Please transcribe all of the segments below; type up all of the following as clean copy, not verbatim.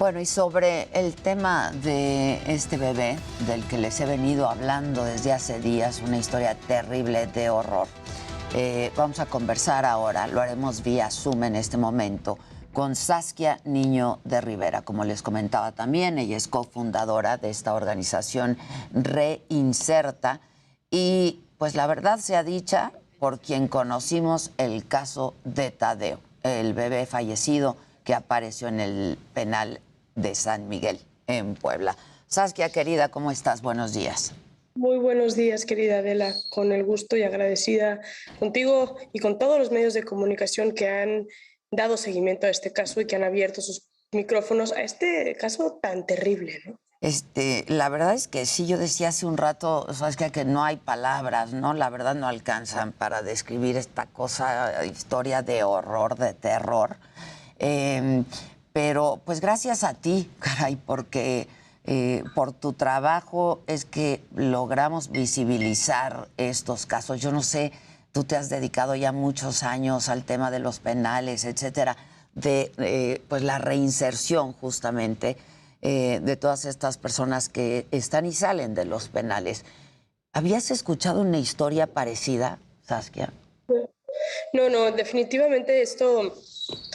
Bueno, y sobre el tema de este bebé, del que les he venido hablando desde hace días, una historia terrible de horror. Vamos a conversar ahora, lo haremos vía Zoom en este momento, con Saskia Niño de Rivera. Como les comentaba también, ella es cofundadora de esta organización Reinserta. Y pues la verdad sea dicha, por quien conocimos el caso de Tadeo, el bebé fallecido que apareció en el penal de San Miguel, en Puebla. Saskia, querida, ¿cómo estás? Buenos días. Muy buenos días, querida Adela, con el gusto y agradecida contigo y con todos los medios de comunicación que han dado seguimiento a este caso y que han abierto sus micrófonos a este caso tan terrible, ¿no? La verdad es que sí, yo decía hace un rato, Saskia, que no hay palabras, ¿no? La verdad no alcanzan para describir esta cosa, historia de horror, de terror. Pero pues gracias a ti, caray, porque por tu trabajo es que logramos visibilizar estos casos. Yo no sé, tú te has dedicado ya muchos años al tema de los penales, etcétera, de pues la reinserción justamente de todas estas personas que están y salen de los penales. ¿Habías escuchado una historia parecida, Saskia? No, no, definitivamente esto,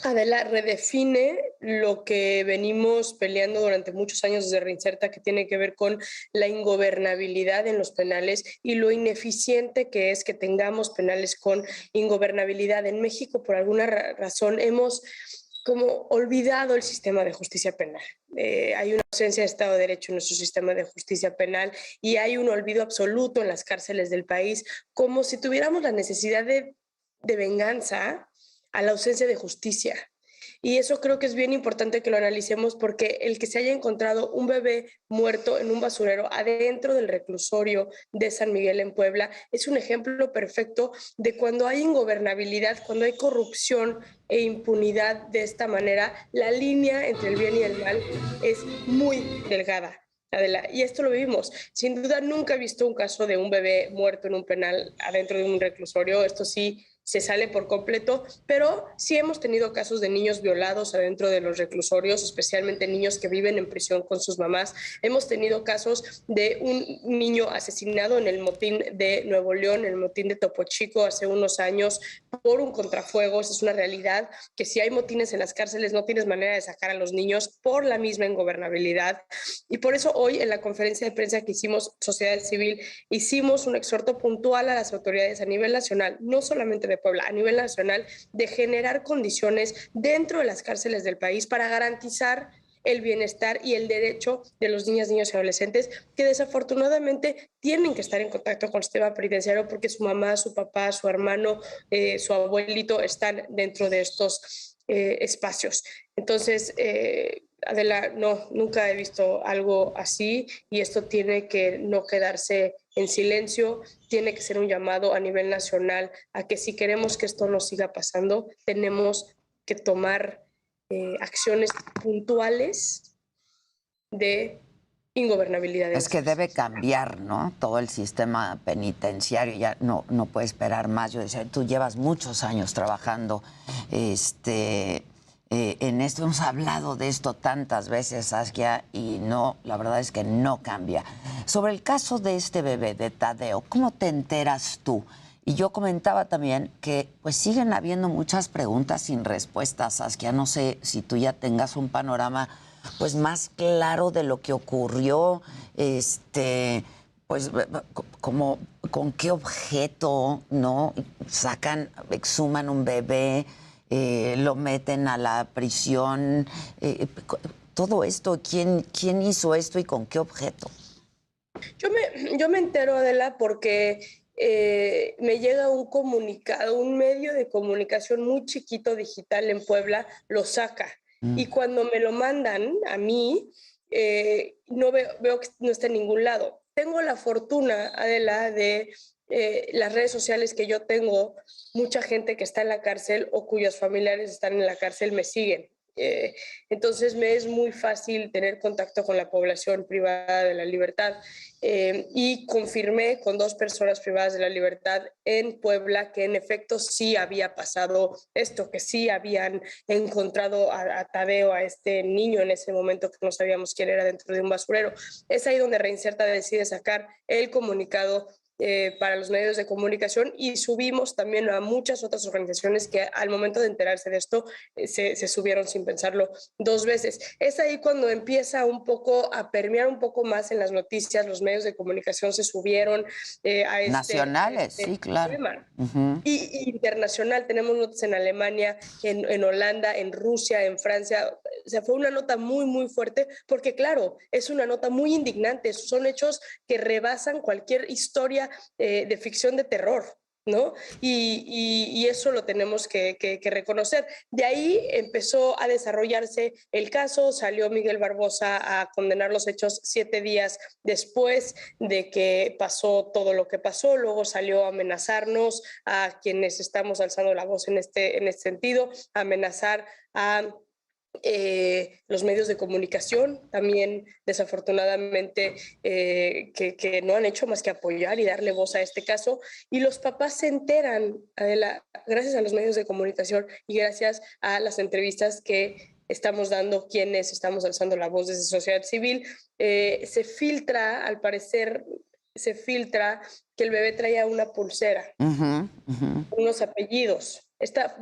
Adela, redefine lo que venimos peleando durante muchos años desde Reinserta, que tiene que ver con la ingobernabilidad en los penales y lo ineficiente que es que tengamos penales con ingobernabilidad. En México, por alguna razón, hemos como olvidado el sistema de justicia penal. Hay una ausencia de Estado de Derecho en nuestro sistema de justicia penal y hay un olvido absoluto en las cárceles del país, como si tuviéramos la necesidad de venganza a la ausencia de justicia. Y eso creo que es bien importante que lo analicemos porque el que se haya encontrado un bebé muerto en un basurero adentro del reclusorio de San Miguel en Puebla es un ejemplo perfecto de cuando hay ingobernabilidad, cuando hay corrupción e impunidad de esta manera, la línea entre el bien y el mal es muy delgada. Adela, y esto lo vivimos. Sin duda nunca he visto un caso de un bebé muerto en un penal adentro de un reclusorio. Esto sí se sale por completo, pero sí hemos tenido casos de niños violados adentro de los reclusorios, especialmente niños que viven en prisión con sus mamás. Hemos tenido casos de un niño asesinado en el motín de Nuevo León, en el motín de Topo Chico hace unos años por un contrafuegos. Es una realidad que si hay motines en las cárceles no tienes manera de sacar a los niños por la misma ingobernabilidad. Y por eso hoy en la conferencia de prensa que hicimos Sociedad Civil hicimos un exhorto puntual a las autoridades a nivel nacional, no solamente de Puebla, a nivel nacional, de generar condiciones dentro de las cárceles del país para garantizar el bienestar y el derecho de los niñas, niños y adolescentes que desafortunadamente tienen que estar en contacto con el sistema penitenciario porque su mamá, su papá, su hermano, su abuelito están dentro de estos espacios. Entonces, Adela, no, nunca he visto algo así y esto tiene que no quedarse en silencio, tiene que ser un llamado a nivel nacional a que si queremos que esto no siga pasando, tenemos que tomar acciones puntuales de ingobernabilidad en Es las que debe cárceles. cambiar, ¿no? Todo el sistema penitenciario ya no puede esperar más. Yo decía, tú llevas muchos años trabajando en esto. Hemos hablado de esto tantas veces, Saskia, y no, la verdad es que no cambia. Sobre el caso de este bebé, de Tadeo, ¿cómo te enteras tú? Y yo comentaba también que pues siguen habiendo muchas preguntas sin respuestas, Saskia. No sé si tú ya tengas un panorama pues más claro de lo que ocurrió, pues como con qué objeto, ¿no? Sacan, exhuman un bebé, lo meten a la prisión, todo esto, ¿quién hizo esto y con qué objeto? Yo me entero, Adela, porque me llega un comunicado, un medio de comunicación muy chiquito digital en Puebla, lo saca. Y cuando me lo mandan a mí, no veo que no está en ningún lado. Tengo la fortuna, Adela, de las redes sociales que yo tengo, mucha gente que está en la cárcel o cuyos familiares están en la cárcel me siguen. Entonces me es muy fácil tener contacto con la población privada de la libertad, y confirmé con 2 personas privadas de la libertad en Puebla que en efecto sí había pasado esto, que sí habían encontrado a Tadeo, a este niño en ese momento que no sabíamos quién era, dentro de un basurero. Es ahí donde Reinserta decide sacar el comunicado para los medios de comunicación, y subimos también a muchas otras organizaciones que al momento de enterarse de esto se subieron sin pensarlo 2 veces. Es ahí cuando empieza un poco a permear un poco más en las noticias, los medios de comunicación se subieron Nacionales, sí, claro. tema. Y internacional, tenemos notas en Alemania, en Holanda, en Rusia, en Francia. O sea, fue una nota muy, muy fuerte, porque claro, es una nota muy indignante, son hechos que rebasan cualquier historia de ficción de terror, ¿no? Y eso lo tenemos que reconocer. De ahí empezó a desarrollarse el caso, salió Miguel Barbosa a condenar los hechos 7 días después de que pasó todo lo que pasó, luego salió a amenazarnos a quienes estamos alzando la voz en este sentido, a amenazar a los medios de comunicación también, desafortunadamente, que no han hecho más que apoyar y darle voz a este caso. Y los papás se enteran, Adela, gracias a los medios de comunicación y gracias a las entrevistas que estamos dando quienes estamos alzando la voz desde sociedad civil. Se filtra, al parecer, se filtra que el bebé traía una pulsera, unos apellidos. Esa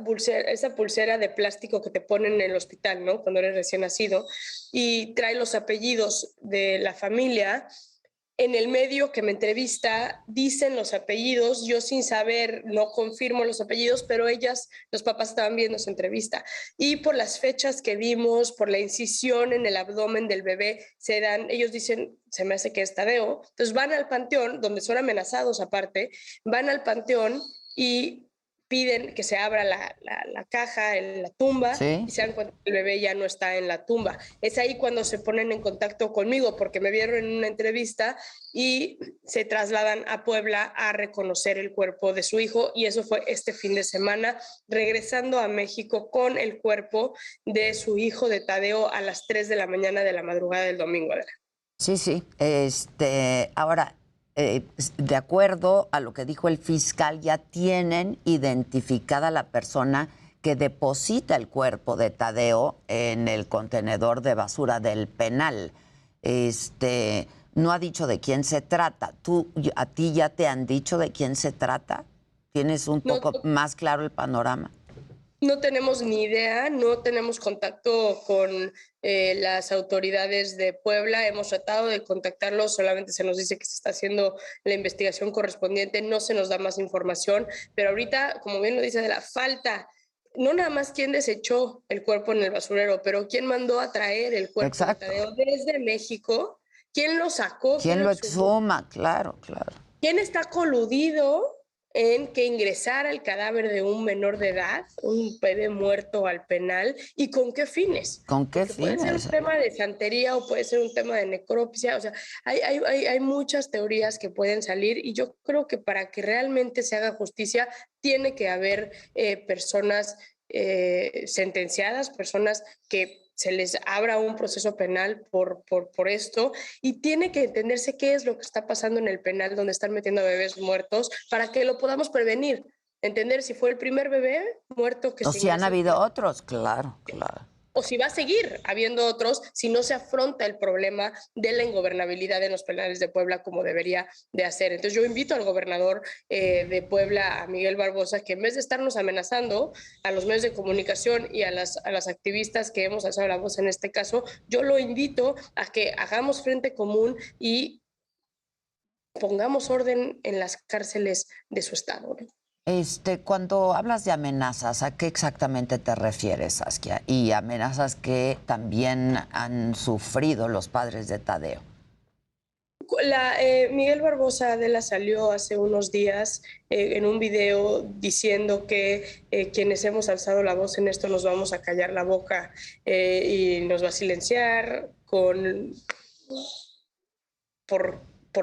pulsera de plástico que te ponen en el hospital, ¿no? Cuando eres recién nacido, y trae los apellidos de la familia. En el medio que me entrevista dicen los apellidos, yo sin saber no confirmo los apellidos, pero los papás estaban viendo esa entrevista, y por las fechas que vimos, por la incisión en el abdomen del bebé, ellos dicen, se me hace que es Tadeo. Entonces van al panteón, donde son amenazados aparte, van al panteón y piden que se abra la caja, la tumba, Sí. y se dan cuenta que el bebé ya no está en la tumba. Es ahí cuando se ponen en contacto conmigo, porque me vieron en una entrevista y se trasladan a Puebla a reconocer el cuerpo de su hijo, y eso fue este fin de semana, regresando a México con el cuerpo de su hijo, de Tadeo, a las 3 de la mañana de la madrugada del domingo. Sí, sí. Ahora, de acuerdo a lo que dijo el fiscal, ya tienen identificada la persona que deposita el cuerpo de Tadeo en el contenedor de basura del penal. No ha dicho de quién se trata. ¿A ti ya te han dicho de quién se trata? ¿Tienes un poco más claro el panorama? No tenemos ni idea, no tenemos contacto con las autoridades de Puebla. Hemos tratado de contactarlos, solamente se nos dice que se está haciendo la investigación correspondiente, no se nos da más información, pero ahorita, como bien lo dice, de la falta, no nada más quién desechó el cuerpo en el basurero, pero quién mandó a traer el cuerpo de Tadeo desde México, quién lo sacó, quién lo exhuma, claro. quién está coludido en que ingresara el cadáver de un menor de edad, un bebé muerto, al penal, y con qué fines. ¿Con qué fines? Puede ser un tema de santería o puede ser un tema de necropsia, o sea, hay muchas teorías que pueden salir, y yo creo que para que realmente se haga justicia tiene que haber personas sentenciadas, personas que se les abra un proceso penal por esto, y tiene que entenderse qué es lo que está pasando en el penal donde están metiendo a bebés muertos para que lo podamos prevenir. Entender si fue el primer bebé muerto que o si han habido otros, claro. O si va a seguir habiendo otros, si no se afronta el problema de la ingobernabilidad en los penales de Puebla como debería de hacer. Entonces yo invito al gobernador de Puebla, a Miguel Barbosa, que en vez de estarnos amenazando a los medios de comunicación y a las activistas que hemos alzado la voz en este caso, yo lo invito a que hagamos frente común y pongamos orden en las cárceles de su estado, ¿no? Cuando hablas de amenazas, ¿a qué exactamente te refieres, Saskia? Y amenazas que también han sufrido los padres de Tadeo. Miguel Barbosa, Adela, salió hace unos días en un video diciendo que quienes hemos alzado la voz en esto nos vamos a callar la boca y nos va a silenciar por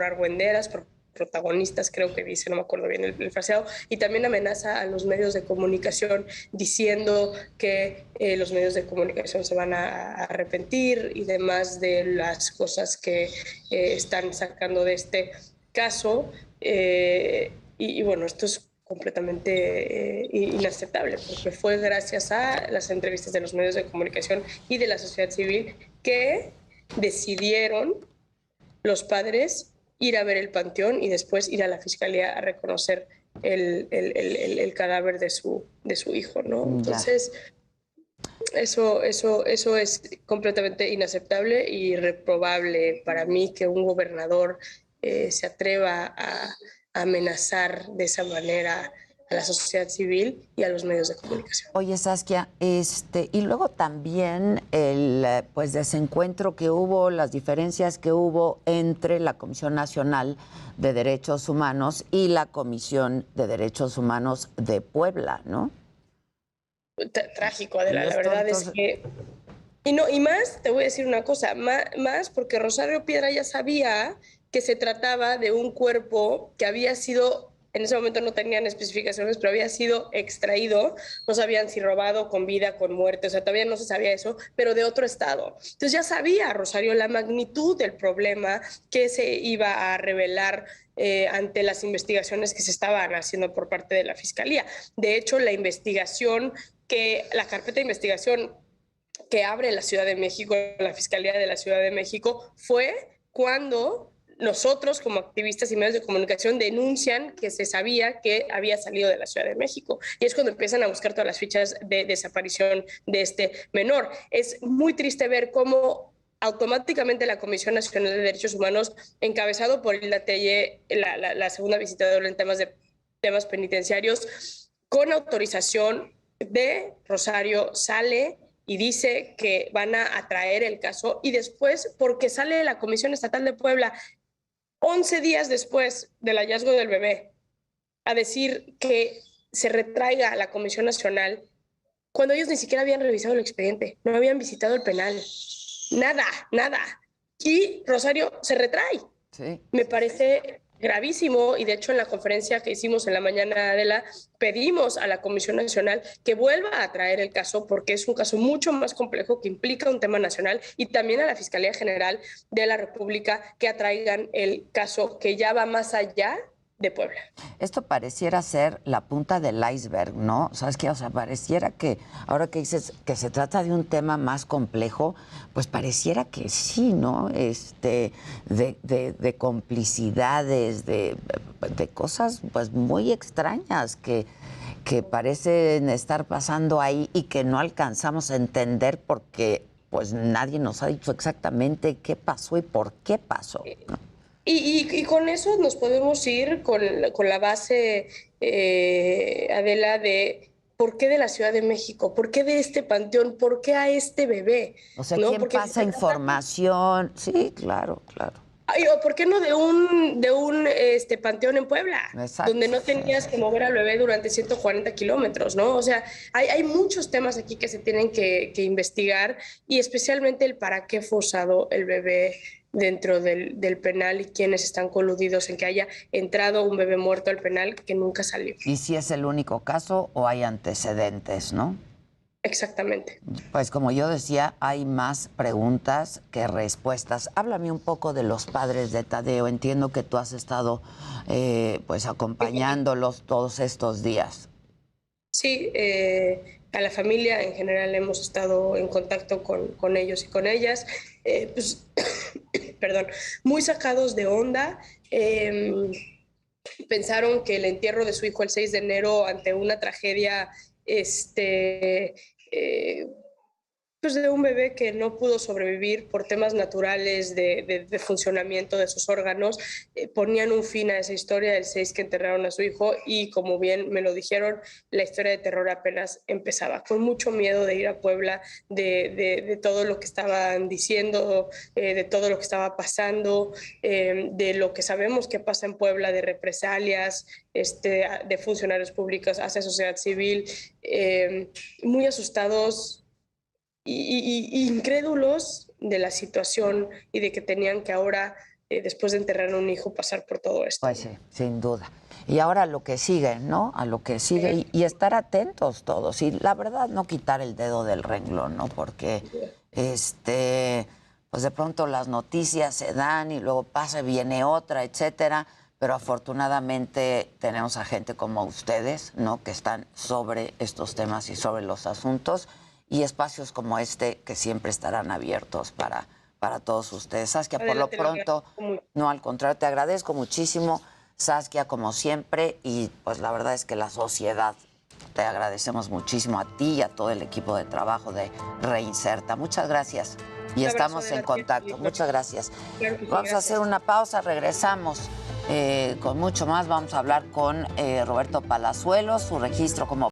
argüenderas, por protagonistas, creo que dice, no me acuerdo bien el fraseado, y también amenaza a los medios de comunicación diciendo que los medios de comunicación se van a arrepentir y demás de las cosas que están sacando de este caso. Y bueno, esto es completamente inaceptable, porque fue gracias a las entrevistas de los medios de comunicación y de la sociedad civil que decidieron los padres ir a ver el panteón y después ir a la fiscalía a reconocer el cadáver de su hijo, ¿no? Entonces, eso es completamente inaceptable y reprobable para mí que un gobernador se atreva a amenazar de esa manera a la sociedad civil y a los medios de comunicación. Oye, Saskia, y luego también el pues desencuentro que hubo, las diferencias que hubo entre la Comisión Nacional de Derechos Humanos y la Comisión de Derechos Humanos de Puebla, ¿no? Trágico, Adela, la verdad entonces... es que... Y más, te voy a decir una cosa, más porque Rosario Piedra ya sabía que se trataba de un cuerpo que había sido, en ese momento no tenían especificaciones, pero había sido extraído, no sabían si robado, con vida, con muerte, o sea, todavía no se sabía eso, pero de otro estado. Entonces ya sabía Rosario la magnitud del problema que se iba a revelar ante las investigaciones que se estaban haciendo por parte de la Fiscalía. De hecho, la carpeta de investigación que abre la Ciudad de México, la Fiscalía de la Ciudad de México, fue cuando nosotros como activistas y medios de comunicación denuncian que se sabía que había salido de la Ciudad de México. Y es cuando empiezan a buscar todas las fichas de desaparición de este menor. Es muy triste ver cómo automáticamente la Comisión Nacional de Derechos Humanos, encabezado por Hilda Telle, la segunda visitadora en temas penitenciarios, con autorización de Rosario, sale y dice que van a atraer el caso, y después, porque sale la Comisión Estatal de Puebla 11 días después del hallazgo del bebé a decir que se retraiga a la Comisión Nacional, cuando ellos ni siquiera habían revisado el expediente, no habían visitado el penal, nada. Y Rosario se retrae. Sí. Me parece gravísimo, y de hecho en la conferencia que hicimos en la mañana, Adela, pedimos a la Comisión Nacional que vuelva a traer el caso, porque es un caso mucho más complejo que implica un tema nacional, y también a la Fiscalía General de la República que atraigan el caso que ya va más allá de Puebla. Esto pareciera ser la punta del iceberg, ¿no? ¿Sabes qué? O sea, pareciera que, ahora que dices que se trata de un tema más complejo, pues pareciera que sí, ¿no? De complicidades, de cosas pues muy extrañas que parecen estar pasando ahí y que no alcanzamos a entender porque pues nadie nos ha dicho exactamente qué pasó y por qué pasó, ¿no? Y con eso nos podemos ir con la base, Adela, de por qué de la Ciudad de México, por qué de este panteón, por qué a este bebé. O sea, ¿no? ¿quién Porque pasa información? Sí, claro. Ay, ¿o por qué no de un panteón en Puebla? Exacto. Donde no tenías que mover al bebé durante 140 kilómetros, ¿no? O sea, hay muchos temas aquí que se tienen que investigar, y especialmente el para qué forzado el bebé dentro del penal y quiénes están coludidos en que haya entrado un bebé muerto al penal que nunca salió. ¿Y si es el único caso o hay antecedentes, no? Exactamente. Pues como yo decía, hay más preguntas que respuestas. Háblame un poco de los padres de Tadeo. Entiendo que tú has estado pues acompañándolos todos estos días. Sí, a la familia en general hemos estado en contacto con ellos y con ellas, pues, perdón, muy sacados de onda. Pensaron que el entierro de su hijo el 6 de enero, ante una tragedia, pues de un bebé que no pudo sobrevivir por temas naturales de funcionamiento de sus órganos, ponían un fin a esa historia del 6 que enterraron a su hijo, y como bien me lo dijeron, la historia de terror apenas empezaba. Con mucho miedo de ir a Puebla, de todo lo que estaban diciendo, de todo lo que estaba pasando, de lo que sabemos que pasa en Puebla, de represalias de funcionarios públicos hacia sociedad civil, muy asustados y incrédulos de la situación, y de que tenían que ahora después de enterrar a un hijo, pasar por todo esto. Pues sí, sin duda. Y ahora lo que sigue, ¿no? A lo que sigue y estar atentos todos. Y la verdad, no quitar el dedo del renglón, ¿no? Porque, pues de pronto las noticias se dan y luego pasa, viene otra, etcétera. Pero afortunadamente tenemos a gente como ustedes, ¿no? Que están sobre estos temas y sobre los asuntos y espacios como este que siempre estarán abiertos para todos ustedes. Saskia, por lo pronto, no, al contrario, te agradezco muchísimo, Saskia, como siempre, y pues la verdad es que la sociedad te agradecemos muchísimo a ti y a todo el equipo de trabajo de Reinserta. Muchas gracias y estamos en contacto. Muchas gracias. Vamos a hacer una pausa, regresamos con mucho más. Vamos a hablar con Roberto Palazuelos, su registro como